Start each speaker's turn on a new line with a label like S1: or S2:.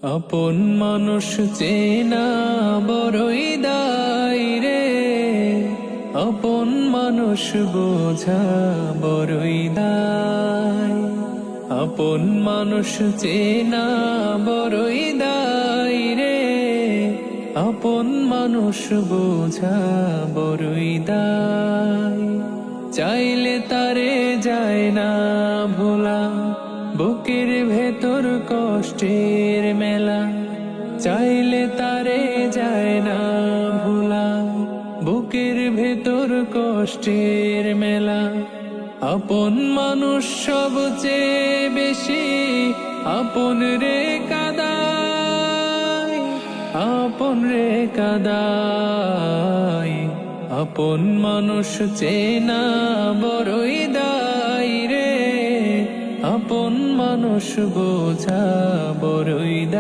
S1: আপন মানুষ চেনা বড়ই দায় রে, আপন মানুষ বোঝা বড়ই দায়। আপন মানুষ চেনা বড়ই দায় রে, আপন মানুষ বোঝা বড়ই দায়। চাইলে তারে যায় না ভোলা, বুকের ভেতর কষ্টের মেলা। চাইলে তারে যায় না ভোলা, বুকের ভেতর কষ্টের মেলা। আপন মানুষ সবচেয়ে বেশি আপন রে কাদায়, আপন রে কাদায়। আপন মানুষ চেনা বড়ই দায় রে, আপন মানুষ বোঝা বড়ই দায়।